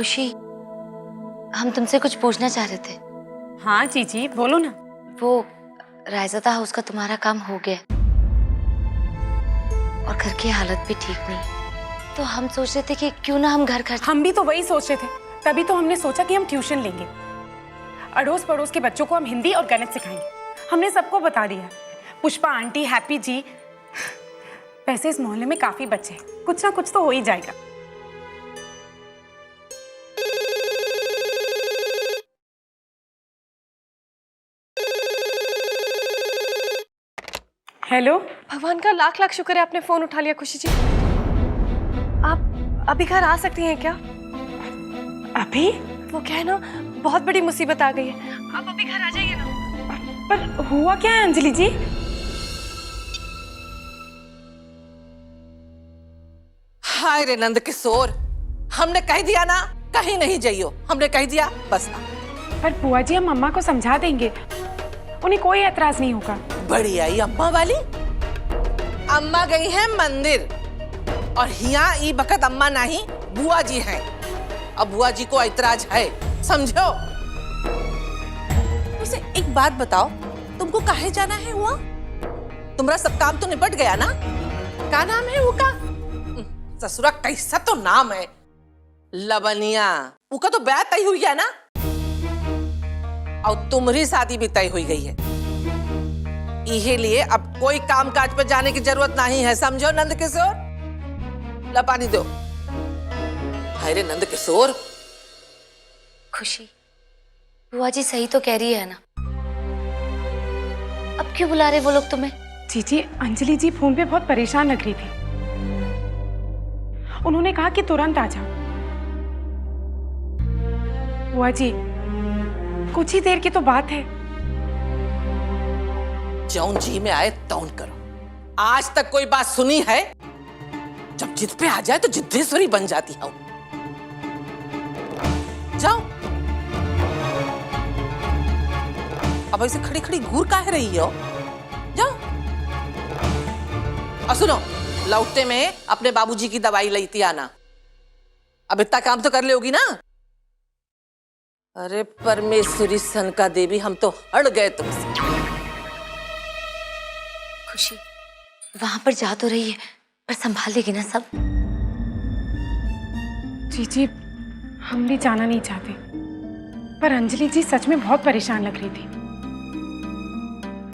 खुशी, हम तुमसे कुछ पूछना चाह रहे थे। हाँ जीजी बोलो ना। वो रायज़दा हाउस का तुम्हारा काम हो गया और घर की हालत भी ठीक नहीं, तो हम सोच रहे थे कि क्यों ना हम घर खर्च। हम भी तो वही सोच रहे थे, तभी तो हमने सोचा कि हम ट्यूशन लेंगे। अड़ोस पड़ोस के बच्चों को हम हिंदी और गणित सिखाएंगे। हमने सबको बता दिया, पुष्पा आंटी, हैप्पी जी। वैसे इस मोहल्ले में काफी बच्चे हैं, कुछ ना कुछ तो हो ही जाएगा। हेलो। भगवान का लाख लाख शुक्र है आपने फोन उठा लिया खुशी जी। आप अभी घर आ सकती हैं क्या? अभी? वो क्या है ना, बहुत बड़ी मुसीबत आ गई है, आप अभी घर आ जाइए ना। पर हुआ क्या है अंजलि जी? हाय रे नंद किशोर, हमने कह दिया ना कहीं नहीं जाइयो, हमने कह दिया बस ना। पर बुआ जी हम अम्मा को समझा देंगे, उन्हें कोई एतराज नहीं होगा। बड़ी आई अम्मा वाली। अम्मा गई है मंदिर और यहाँ ई बखत अम्मा नहीं बुआ जी हैं। अब बुआ जी को ऐतराज है, समझो। उसे एक बात बताओ, तुमको काहे जाना है हुआ? तुम्हारा सब काम तो निपट गया ना? क्या नाम है वो का? ससुरा कैसा तो नाम है, लवनिया। उका तो ब्याह तय हुई है ना, और तुम्हारी शादी भी तय हुई गई है। इहे लिए अब कोई काम काज पर जाने की जरूरत नहीं है, समझो नंद किशोर। ला पानी दो। हाय रे नंद किशोर। खुशी, बुआ जी सही तो कह रही है ना, अब क्यों बुला रहे वो लोग तुम्हें? जीजी, अंजलि जी फोन पे बहुत परेशान लग रही थी। उन्होंने कहा कि तुरंत आ जाओ। बुआ जी, कुछ ही देर की तो बात है। जौन जी में आए तौन करो। आज तक कोई बात सुनी है? जब जिद पे आ जाए तो जिद्देश्वरी बन जाती हूँ। जाओ। अब ऐसे खड़ी खड़ी घूर काहे रही हो? जाओ। और सुनो, लौटते में अपने बाबूजी की दवाई लेती आना। अब इतना काम तो कर लोगी ना? अरे परमेश्वरी सनका देवी, हम तो हट गए तुमसे। खुशी, वहां पर जा तो रही है, पर संभाल लेगी ना सब? जीजी, हम भी जाना नहीं चाहते, पर अंजलि जी सच में बहुत परेशान लग रही थी।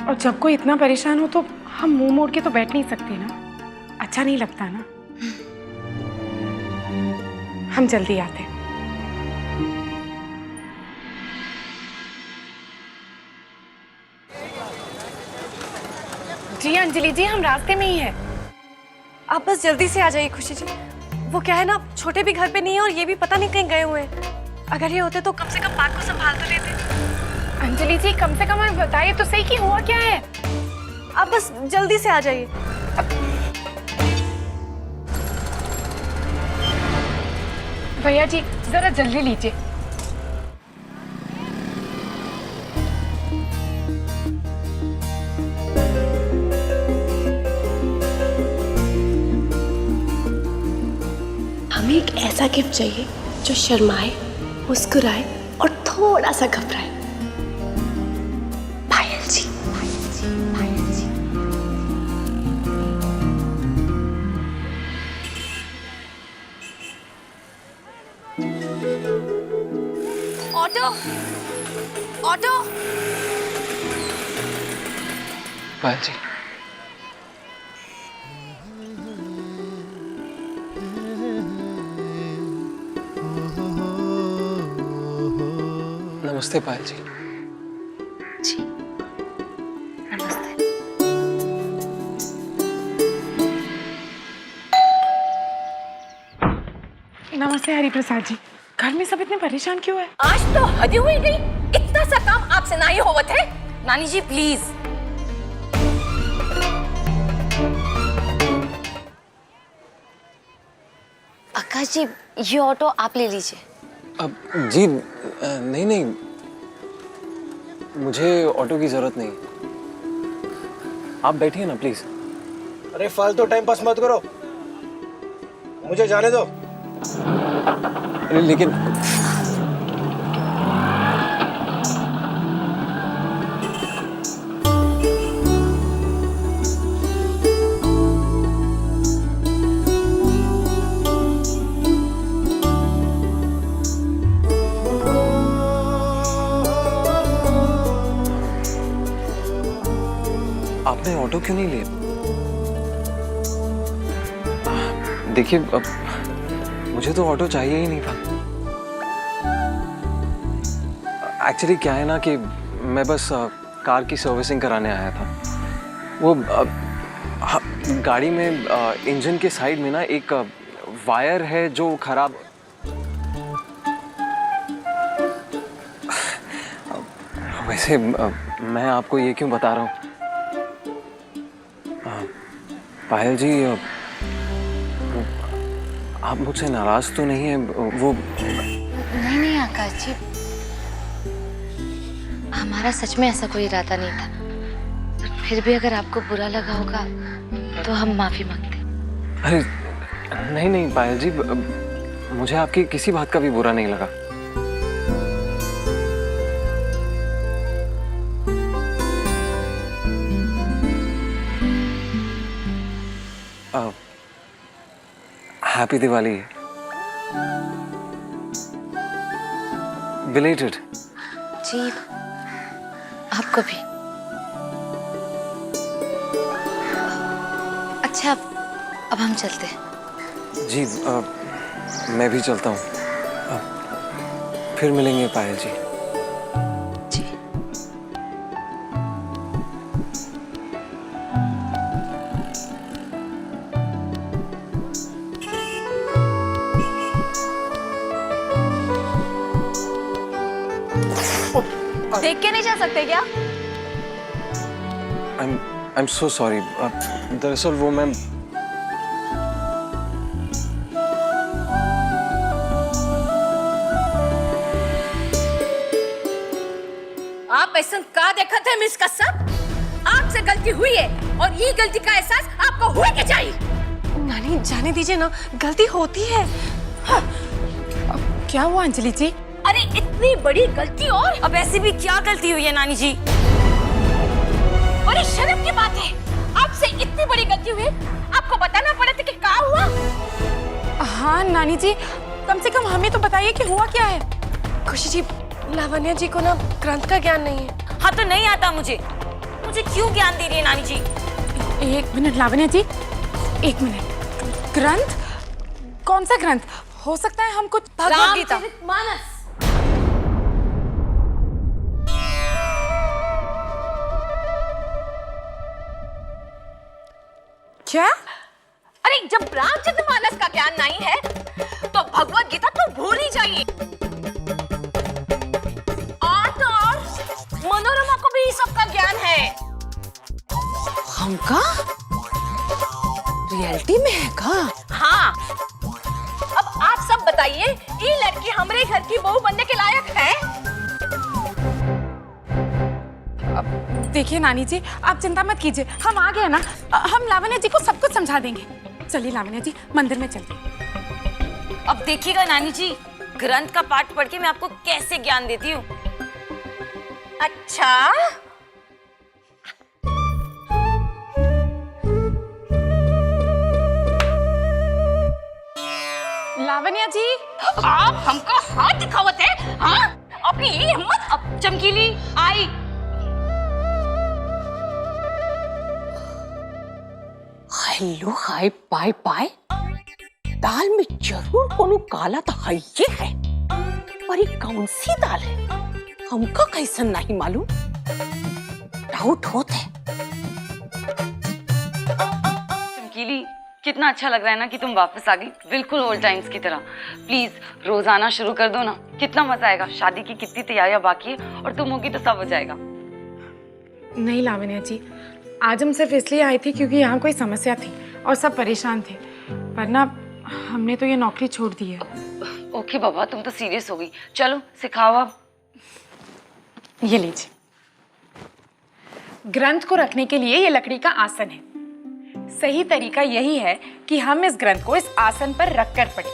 और जब कोई इतना परेशान हो तो हम मुंह मोड़ के तो बैठ नहीं सकते ना, अच्छा नहीं लगता ना। हम जल्दी आते। जी अंजलि जी, हम रास्ते में ही है। आप बस जल्दी से आ जाइए खुशी जी। वो क्या है ना, छोटे भी घर पे नहीं है और ये भी पता नहीं कहीं गए हुए हैं। अगर ये होते तो कम से कम बात को संभाल तो लेते। अंजलि जी, कम से कम हमें बताइए तो सही कि हुआ क्या है। आप बस जल्दी से आ जाइए। भैया जी, जरा जल्दी लीजिए। हमें एक ऐसा गिफ्ट चाहिए जो शर्माए, मुस्कुराए और थोड़ा सा घबराए। पायल जी, पायल जी, पायल जी। Auto, auto. पायल जी, नमस्ते पायल जी। जी नमस्ते। नमस्ते हरिप्रसाद जी। घर में सब इतने परेशान क्यों है? आज तो हद ही हुई गई, इतना सा काम आपसे ना ही होवत है। नानी जी प्लीज। आकाश जी, ये ऑटो आप ले लीजिए। अब जी नहीं नहीं, मुझे ऑटो की जरूरत नहीं। आप बैठिए ना प्लीज। अरे फालतू टाइम पास मत करो, मुझे जाने दो। लेकिन आपने ऑटो क्यों नहीं लिया? देखिए, मुझे तो ऑटो चाहिए ही नहीं था। एक्चुअली क्या है ना कि मैं बस कार की सर्विसिंग कराने आया था। वो गाड़ी में इंजन के साइड में ना एक वायर है जो खराब। वैसे मैं आपको ये क्यों बता रहा हूँ पायल जी, आप मुझसे नाराज तो नहीं है? वो नहीं नहीं आकाश जी, हमारा सच में ऐसा कोई इरादा नहीं था। पर फिर भी अगर आपको बुरा लगा होगा तो हम माफी मांगते। अरे नहीं नहीं पायल जी, मुझे आपकी किसी बात का भी बुरा नहीं लगा। हैप्पी दिवाली। बिलेटेड। जी आपको भी। अच्छा अब हम चलते हैं। जी मैं भी चलता हूँ। फिर मिलेंगे पायल जी। जी देख के नहीं जा सकते क्या? I am so sorry. दरअसल वो मैं आप ऐसा का देखा थे मिस कसम? आपसे गलती हुई है और ये गलती का एहसास आपको हुए के चाहिए। नानी जाने दीजिए ना, गलती होती है। क्या हुआ अंजलि जी? अरे इतनी बड़ी गलती और अब ऐसी भी क्या गलती हुई है नानी जी? बड़ी शर्म की बात है। आपसे इतनी बड़ी गलती हुई, आपको बताना पड़ा था कि क्या हुआ। हाँ नानी जी, कम से कम हमें तो बताइए कि हुआ क्या है। खुशी जी, लावण्या जी को ना ग्रंथ का ज्ञान नहीं है। हाँ तो नहीं आता मुझे क्यों ज्ञान दे रही है नानी जी? एक मिनट लावण्या जी, एक मिनट। ग्रंथ? कौन सा ग्रंथ? हो सकता है हम कुछ भगवद गीता। रामचरितमानस। क्या? अरे जब रामचरितमानस का ज्ञान नहीं है तो भगवद गीता तो भूल ही जाइए। और मनोरमा को भी सबका ज्ञान है। हमका रियलिटी में है का? हाँ, अब आप सब बताइए, ये लड़की हमारे घर की बहू बनने के लायक है? देखिए नानी जी, आप चिंता मत कीजिए, हम आ गए ना। हम लावण्या जी को सब कुछ समझा देंगे। चलिए लावण्या जी, मंदिर में चलते। अब देखिएगा नानी जी, ग्रंथ का पाठ पढ़ के मैं आपको कैसे ज्ञान देती हूँ। अच्छा, लावण्या जी, आप हमको हाथ दिखावत है? हाँ, आपकी ये हिम्मत? अब चमकीली आई। हेलो हाय पाय पाय, दाल में जरूर कोनो काला तो है ये है, पर ये कौन सी दाल है हमका कैसन नहीं मालूम। डाउट होता है। चमकीली, कितना अच्छा लग रहा है ना कि तुम वापस आ गई, बिल्कुल ओल्ड टाइम्स की तरह। प्लीज रोज आना शुरू कर दो ना, कितना मजा आएगा। शादी की कितनी तैयारियां बाकी है और तुम होगी तो सब हो जाएगा। नहीं लावण्या जी, आज हम सिर्फ इसलिए आए थे क्योंकि यहाँ कोई समस्या थी और सब परेशान थे, वरना हमने तो ये नौकरी छोड़ दी है। ओके बाबा, तुम तो सीरियस हो गई। चलो सिखाओ अब। ये लीजिए। ग्रंथ को रखने के लिए ये लकड़ी का आसन है। सही तरीका यही है कि हम इस ग्रंथ को इस आसन पर रखकर पढ़ें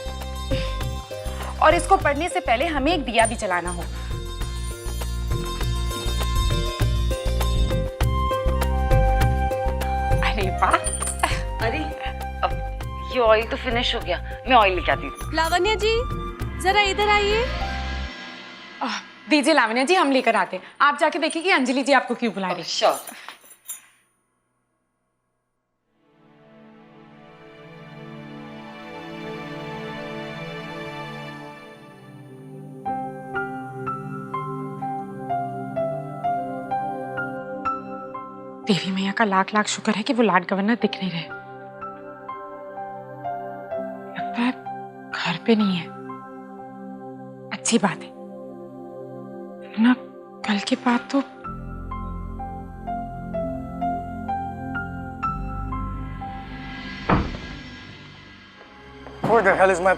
और इसको पढ़ने से पहले हमें एक दिया भी जलाना हो। अरे वाह, अरे अब ये ऑयल तो फिनिश हो गया, मैं ऑयल लेके आती हूँ। लावण्या जी जरा इधर आइए। दीजिए लावण्या जी, हम लेकर आते हैं। आप जाके देखिए कि अंजलि जी आपको क्यों बुला रही है। श्योर। देवी मैया का लाख लाख शुक्र है कि वो लॉर्ड गवर्नर दिख नहीं रहे। लगता है घर पे नहीं है। अच्छी बात है, वरना कल के बाद तो Where the hell is my